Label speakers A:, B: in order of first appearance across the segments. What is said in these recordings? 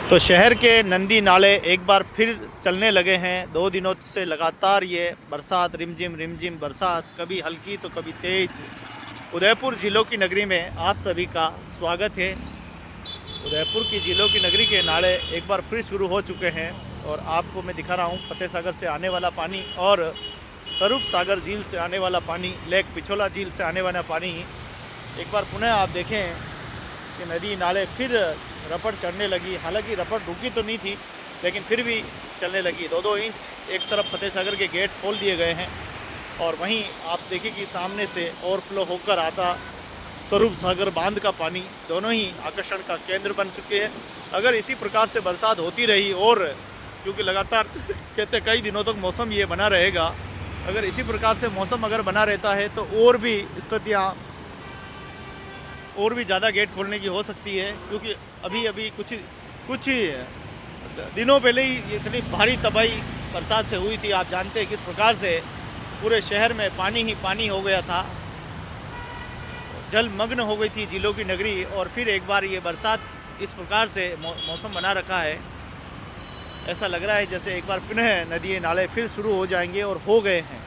A: तो शहर के नंदी नाले एक बार फिर चलने लगे हैं। 2 दिनों से लगातार ये बरसात, रिमझिम बरसात, कभी हल्की तो कभी तेज़। उदयपुर ज़िलों की नगरी में आप सभी का स्वागत है। उदयपुर की ज़िलों की नगरी के नाले एक बार फिर शुरू हो चुके हैं और आपको मैं दिखा रहा हूँ फतेह सागर से आने वाला पानी और स्वरूप सागर झील से आने वाला पानी, लेक पिछोला झील से आने वाला पानी। एक बार पुनः आप देखें कि नदी नाले फिर रपट चढ़ने लगी। हालांकि रपट रुकी तो नहीं थी, लेकिन फिर भी चलने लगी। 2-2 इंच एक तरफ फतेह सागर के गेट खोल दिए गए हैं और वहीं आप देखिए कि सामने से ओवरफ्लो होकर आता स्वरूप सागर बांध का पानी, दोनों ही आकर्षण का केंद्र बन चुके हैं। अगर इसी प्रकार से बरसात होती रही और क्योंकि लगातार कहते कई दिनों तक मौसम ये बना रहेगा, अगर इसी प्रकार से मौसम अगर बना रहता है तो और भी स्थितियाँ और भी ज़्यादा गेट खोलने की हो सकती है। क्योंकि अभी कुछ दिनों पहले ही इतनी भारी तबाही बरसात से हुई थी। आप जानते हैं किस प्रकार से पूरे शहर में पानी ही पानी हो गया था, जलमग्न हो गई थी जिलों की नगरी। और फिर एक बार ये बरसात इस प्रकार से मौसम बना रखा है, ऐसा लग रहा है जैसे एक बार पुनः नदी नाले फिर शुरू हो जाएंगे और हो गए हैं।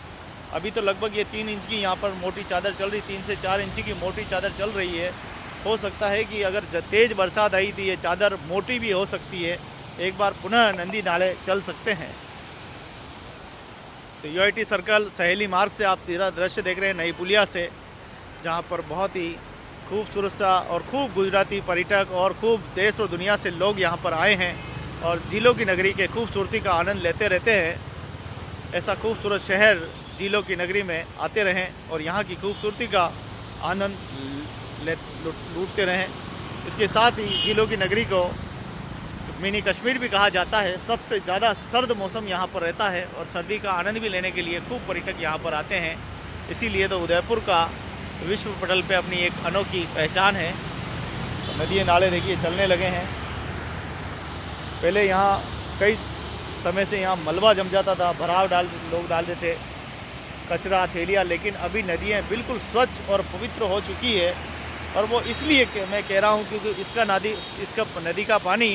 A: अभी तो लगभग ये 3 इंच की यहाँ पर मोटी चादर चल रही, 3 से 4 इंच की मोटी चादर चल रही है। हो सकता है कि अगर तेज़ बरसात आई थी ये चादर मोटी भी हो सकती है। एक बार पुनः नदी नाले चल सकते हैं। तो यूआईटी सर्कल सहेली मार्ग से आप तेरा दृश्य देख रहे हैं, नई पुलिया से, जहाँ पर बहुत ही खूबसूरत सा और खूब गुजराती पर्यटक और खूब देश और दुनिया से लोग यहाँ पर आए हैं और झीलों की नगरी के खूबसूरती का आनंद लेते रहते हैं। ऐसा खूबसूरत शहर झीलों की नगरी में आते रहें और यहाँ की खूबसूरती का आनंद लूटते रहें। इसके साथ ही झीलों की नगरी को मिनी कश्मीर भी कहा जाता है। सबसे ज़्यादा सर्द मौसम यहाँ पर रहता है और सर्दी का आनंद भी लेने के लिए खूब पर्यटक यहाँ पर आते हैं। इसीलिए तो उदयपुर का विश्व पटल पे अपनी एक अनोखी पहचान है। तो नदी नाले देखिए चलने लगे हैं। पहले यहाँ कई समय से यहाँ मलबा जम जाता था, भराव लोग डालते थे, कचरा थैलियाँ, लेकिन अभी नदियाँ बिल्कुल स्वच्छ और पवित्र हो चुकी है। और वो इसलिए मैं कह रहा हूँ क्योंकि इसका नदी का पानी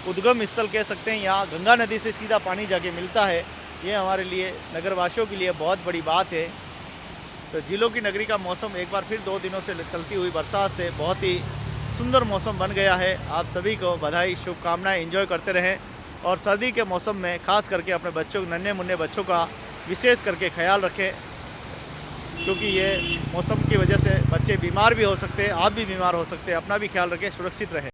A: उद्गम स्थल कह सकते हैं, यहाँ गंगा नदी से सीधा पानी जाके मिलता है। ये हमारे लिए नगरवासियों के लिए बहुत बड़ी बात है। तो झीलों की नगरी का मौसम एक बार फिर 2 दिनों से चलती हुई बरसात से बहुत ही सुंदर मौसम बन गया है। आप सभी को बधाई, शुभकामनाएं। एंजॉय करते रहें और सर्दी के मौसम में खास करके अपने बच्चों, नन्हे मुन्ने बच्चों का विशेष करके ख्याल रखें, क्योंकि ये मौसम की वजह से बच्चे बीमार भी हो सकते हैं, आप भी बीमार हो सकते हैं। अपना भी ख्याल रखें, सुरक्षित रहें।